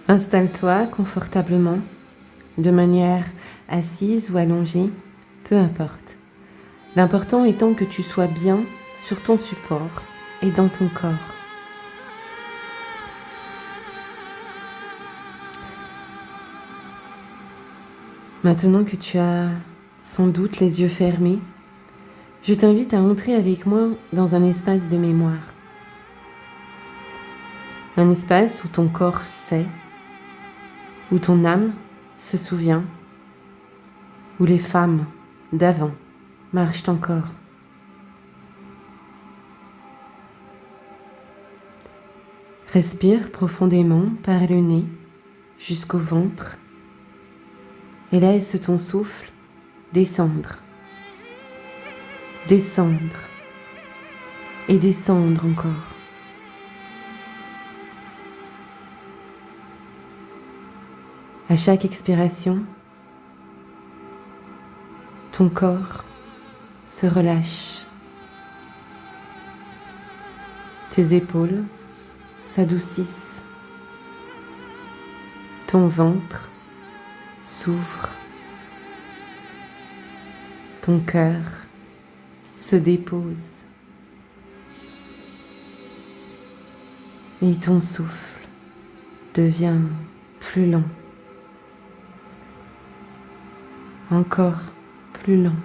Installe-toi confortablement, de manière assise ou allongée, peu importe. L'important étant que tu sois bien sur ton support et dans ton corps. Maintenant que tu as sans doute les yeux fermés, je t'invite à entrer avec moi dans un espace de mémoire. Un espace où ton corps sait, où ton âme se souvient, où les femmes d'avant marchent encore. Respire profondément par le nez jusqu'au ventre et laisse ton souffle descendre, descendre et descendre encore. À chaque expiration, ton corps se relâche. Tes épaules s'adoucissent. Ton ventre s'ouvre. Ton cœur se dépose. Et ton souffle devient plus lent. Encore plus lent.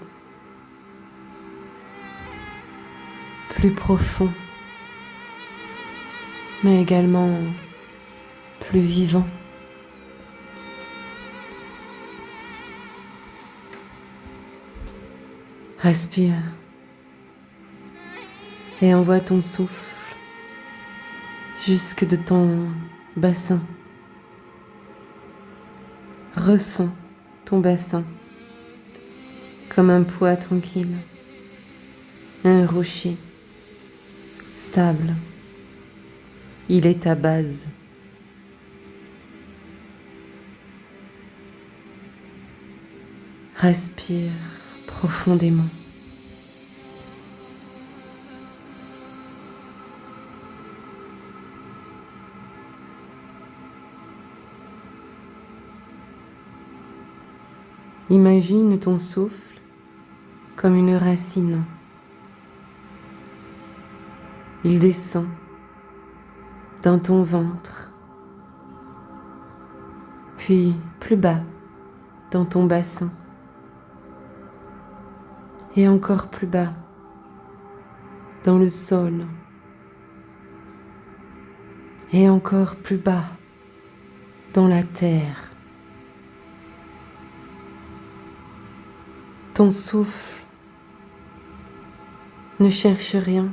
Plus profond. Mais également plus vivant. Respire et envoie ton souffle jusque de ton bassin. Ressens ton bassin comme un poids tranquille, un rocher stable. Il est ta base. Respire profondément. Imagine ton souffle comme une racine. Il descend dans ton ventre, puis plus bas dans ton bassin, et encore plus bas dans le sol, et encore plus bas dans la terre. Ton souffle ne cherche rien.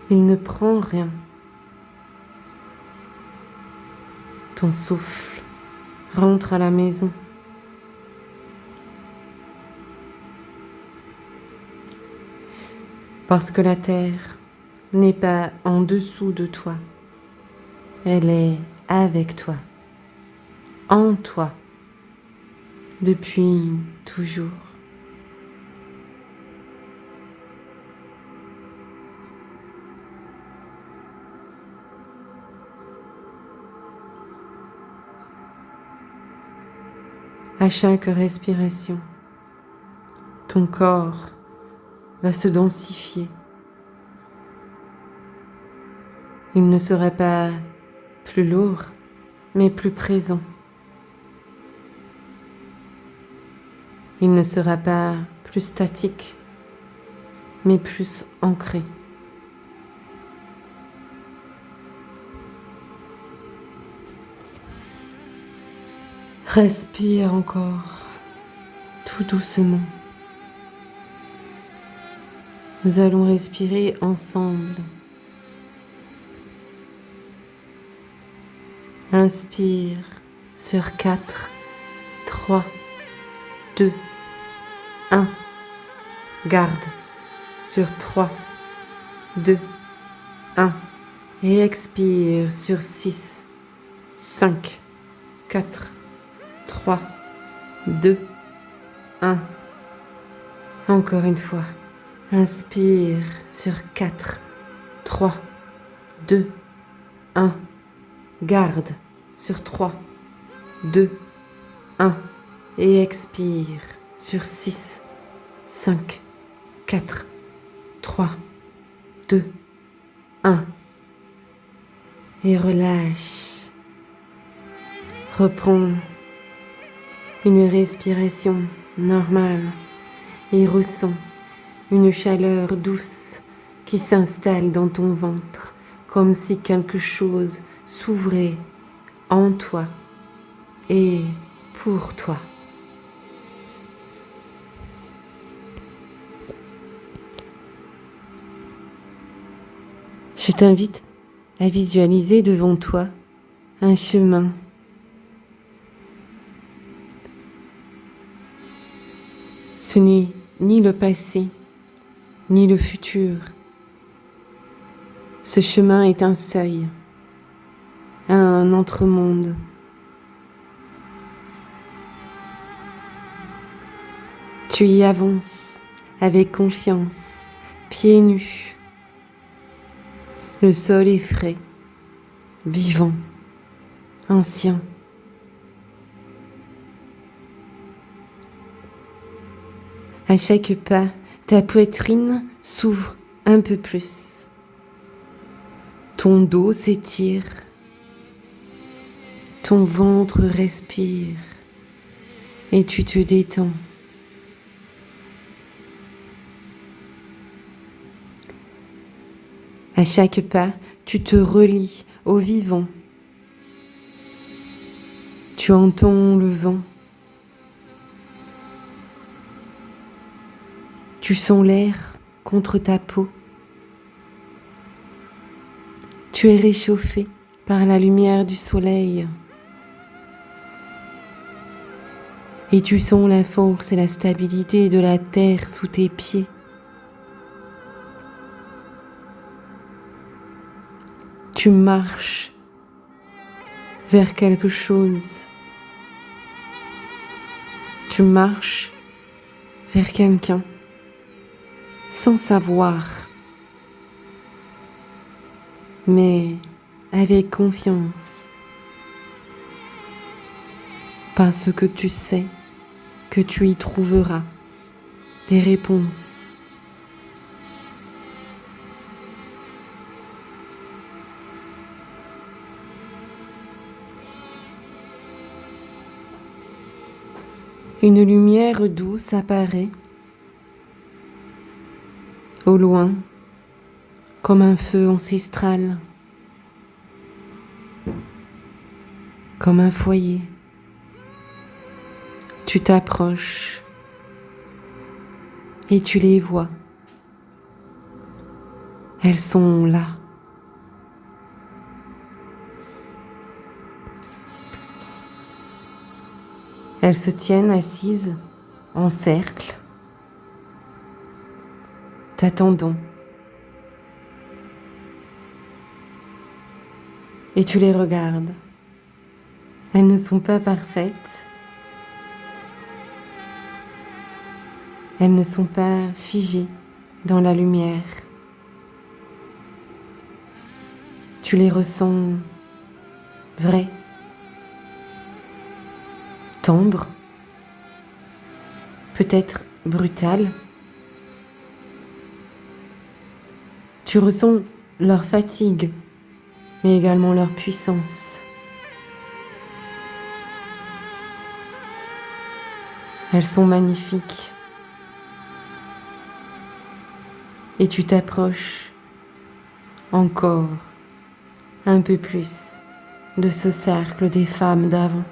Il ne prend rien. Ton souffle rentre à la maison. Parce que la terre n'est pas en dessous de toi. Elle est avec toi, en toi, depuis toujours. À chaque respiration, ton corps va se densifier. Il ne sera pas plus lourd, mais plus présent. Il ne sera pas plus statique, mais plus ancré. Respire encore, tout doucement. Nous allons respirer ensemble. Inspire sur 4, 3, 2, 1. Garde sur 3, 2, 1. Et expire sur 6, 5, 4, 3, 2, 1. Encore une fois. Inspire sur 4, 3, 2, 1. Garde sur 3, 2, 1 et expire sur 6, 5, 4, 3, 2, 1 et relâche. Reprends une respiration normale et ressens une chaleur douce qui s'installe dans ton ventre, comme si quelque chose s'ouvrait en toi et pour toi. Je t'invite à visualiser devant toi un chemin. Ce n'est ni le passé, ni le futur. Ce chemin est un seuil, un entremonde. Tu y avances avec confiance, pieds nus. Le sol est frais, vivant, ancien. À chaque pas, ta poitrine s'ouvre un peu plus. Ton dos s'étire. Ton ventre respire. Et tu te détends. À chaque pas, tu te relis au vivant. Tu entends le vent. Tu sens l'air contre ta peau. Tu es réchauffé par la lumière du soleil. Et tu sens la force et la stabilité de la terre sous tes pieds. Tu marches vers quelque chose. Tu marches vers quelqu'un sans savoir, mais avec confiance, parce que tu sais que tu y trouveras des réponses. Une lumière douce apparaît au loin, comme un feu ancestral, comme un foyer. Tu t'approches et tu les vois. Elles sont là. Elles se tiennent assises en cercle, t'attendant. Et tu les regardes. Elles ne sont pas parfaites. Elles ne sont pas figées dans la lumière. Tu les ressens vraies, tendres, peut-être brutales. Tu ressens leur fatigue, mais également leur puissance. Elles sont magnifiques. Et tu t'approches encore un peu plus de ce cercle des femmes d'avant.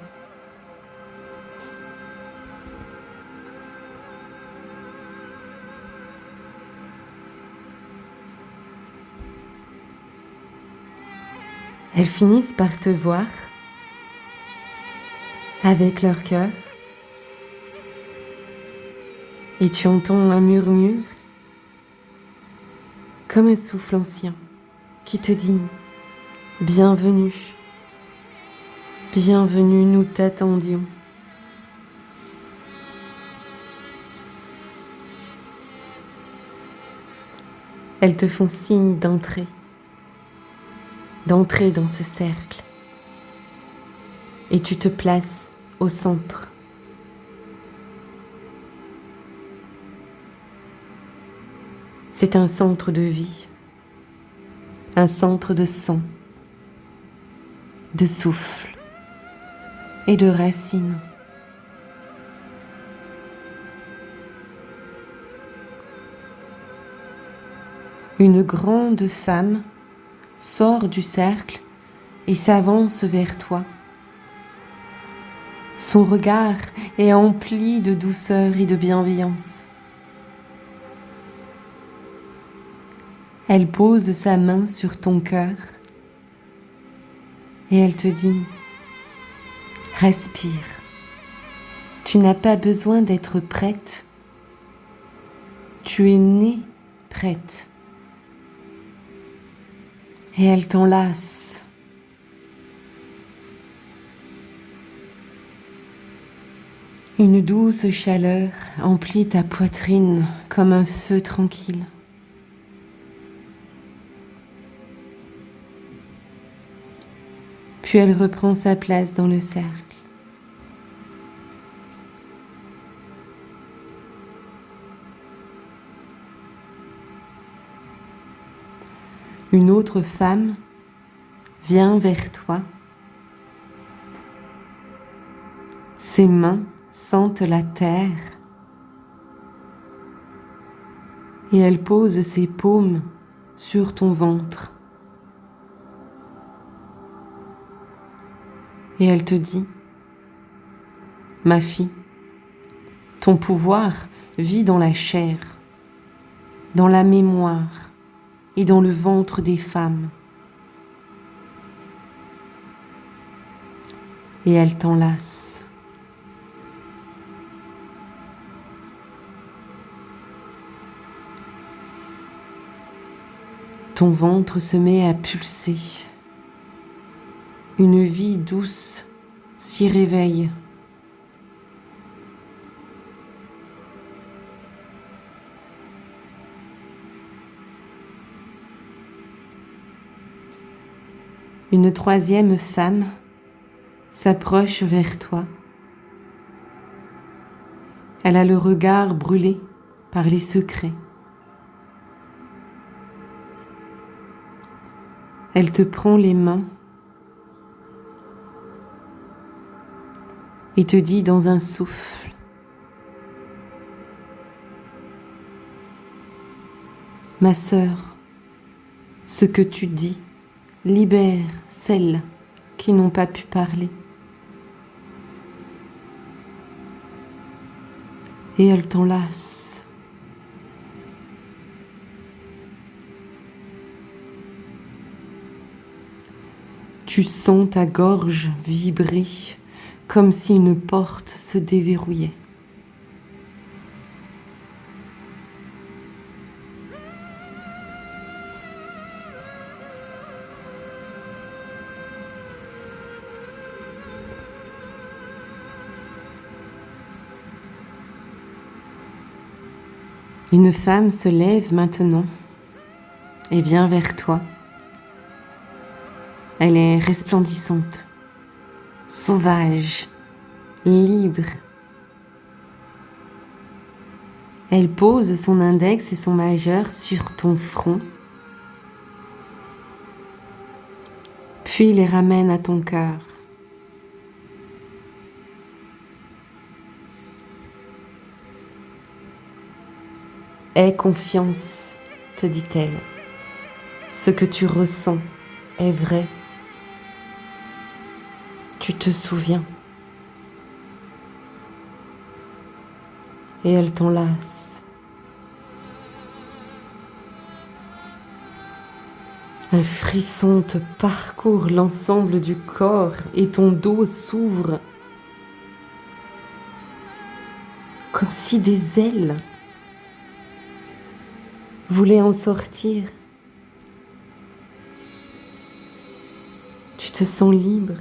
Elles finissent par te voir avec leur cœur et tu entends un murmure comme un souffle ancien qui te dit « Bienvenue, bienvenue, nous t'attendions ». Elles te font signe d'entrer dans ce cercle et tu te places au centre. C'est un centre de vie, un centre de sang, de souffle et de racines. Une grande femme sort du cercle et s'avance vers toi. Son regard est empli de douceur et de bienveillance. Elle pose sa main sur ton cœur et elle te dit « Respire, tu n'as pas besoin d'être prête, tu es née prête. » Et elle t'enlace. Une douce chaleur emplit ta poitrine comme un feu tranquille. Puis elle reprend sa place dans le cercle. Une autre femme vient vers toi. Ses mains sentent la terre et elle pose ses paumes sur ton ventre. Et elle te dit « Ma fille, ton pouvoir vit dans la chair, dans la mémoire et dans le ventre des femmes. » Et elle t'enlace. Ton ventre se met à pulser. Une vie douce s'y réveille. Une troisième femme s'approche vers toi. Elle a le regard brûlé par les secrets. Elle te prend les mains et te dit dans un souffle : Ma sœur, ce que tu dis libère celles qui n'ont pas pu parler. Et elle t'enlace. Tu sens ta gorge vibrer comme si une porte se déverrouillait. Une femme se lève maintenant et vient vers toi. Elle est resplendissante, sauvage, libre. Elle pose son index et son majeur sur ton front, puis les ramène à ton cœur. Aie confiance, te dit-elle. Ce que tu ressens est vrai. Tu te souviens. Et elle t'enlace. Un frisson te parcourt l'ensemble du corps et ton dos s'ouvre comme si des ailes voulaient en sortir. Tu te sens libre.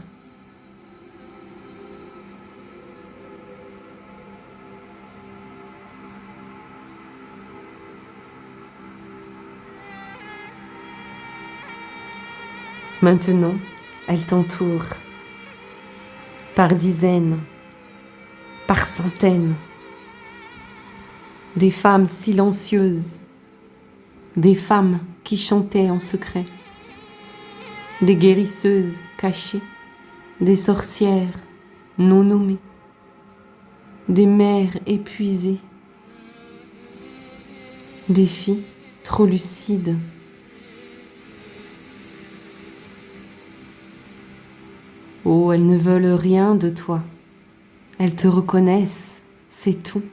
Maintenant, elle t'entoure. par dizaines, par centaines, des femmes silencieuses, des femmes qui chantaient en secret, des guérisseuses cachées, des sorcières non nommées, des mères épuisées, des filles trop lucides. Oh, elles ne veulent rien de toi. Elles te reconnaissent, c'est tout.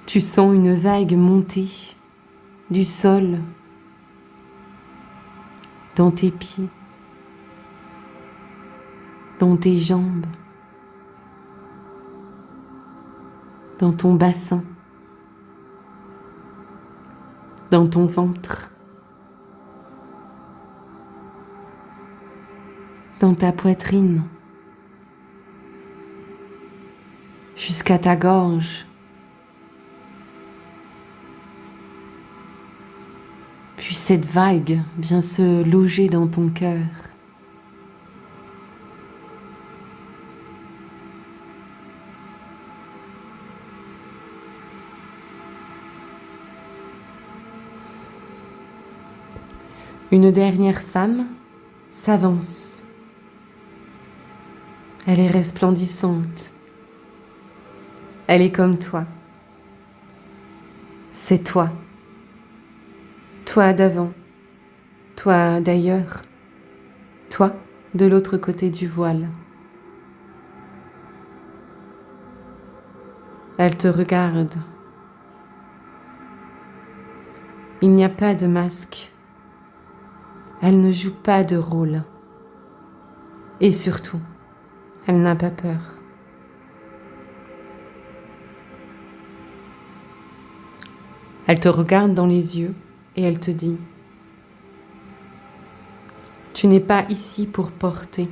Tu sens une vague monter du sol dans tes pieds, dans tes jambes, dans ton bassin, dans ton ventre, dans ta poitrine, jusqu'à ta gorge. Puis cette vague vient se loger dans ton cœur. Une dernière femme s'avance. Elle est resplendissante. Elle est comme toi. C'est toi. Toi d'avant. Toi d'ailleurs. Toi de l'autre côté du voile. Elle te regarde. Il n'y a pas de masque. Elle ne joue pas de rôle. Et surtout, elle n'a pas peur. Elle te regarde dans les yeux et elle te dit : tu n'es pas ici pour porter.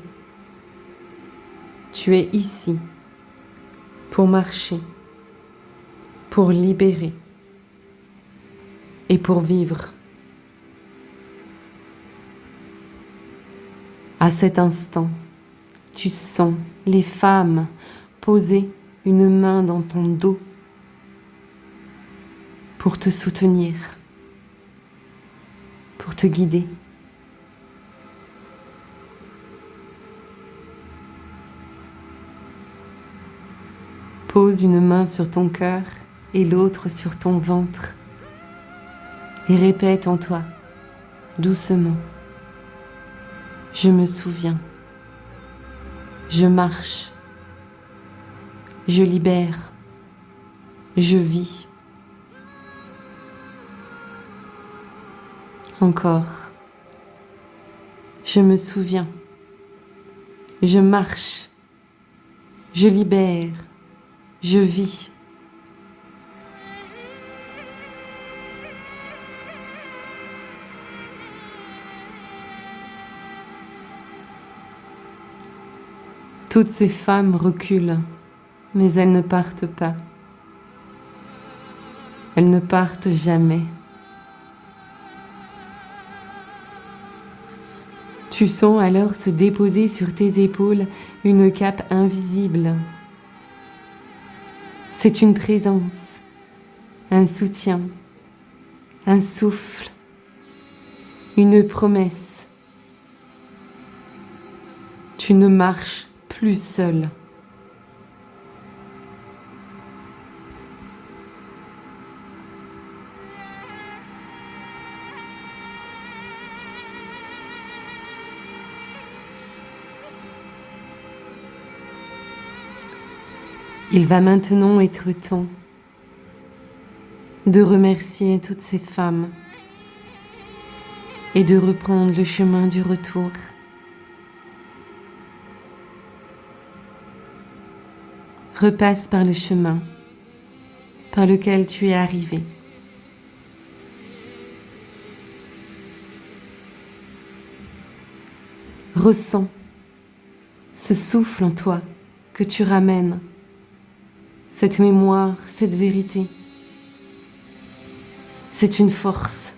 Tu es ici pour marcher, pour libérer et pour vivre. À cet instant, tu sens les femmes poser une main dans ton dos pour te soutenir, pour te guider. Pose une main sur ton cœur et l'autre sur ton ventre et répète en toi, doucement : je me souviens, je marche, je libère, je vis. Encore, je me souviens, je marche, je libère, je vis. Toutes ces femmes reculent, mais elles ne partent pas. Elles ne partent jamais. Tu sens alors se déposer sur tes épaules une cape invisible. C'est une présence, un soutien, un souffle, une promesse. Tu ne marches plus seul. Il va maintenant être temps de remercier toutes ces femmes et de reprendre le chemin du retour. Repasse par le chemin par lequel tu es arrivé. Ressens ce souffle en toi que tu ramènes cette mémoire, cette vérité. C'est une force.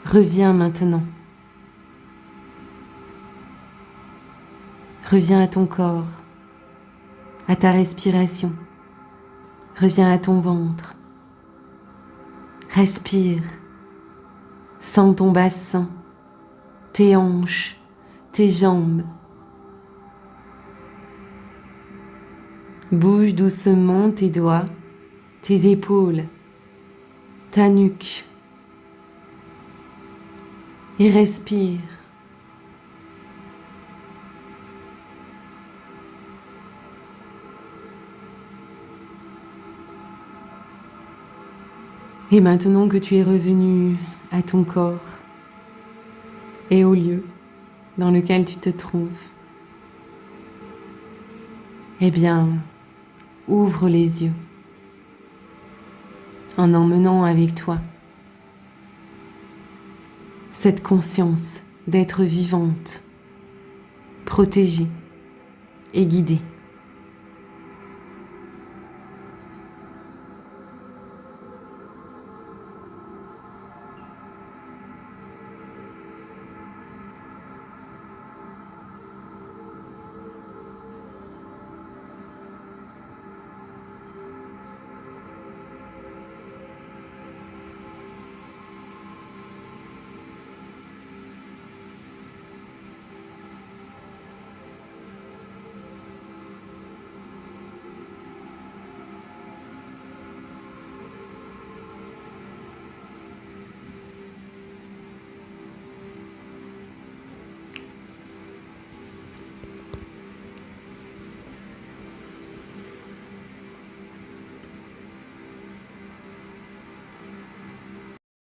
Reviens maintenant. Reviens à ton corps, à ta respiration. Reviens à ton ventre. Respire. Sens ton bassin, tes hanches, tes jambes. Bouge doucement tes doigts, tes épaules, ta nuque. Et respire. Et maintenant que tu es revenu à ton corps et au lieu dans lequel tu te trouves, eh bien, ouvre les yeux en emmenant avec toi cette conscience d'être vivante, protégée et guidée.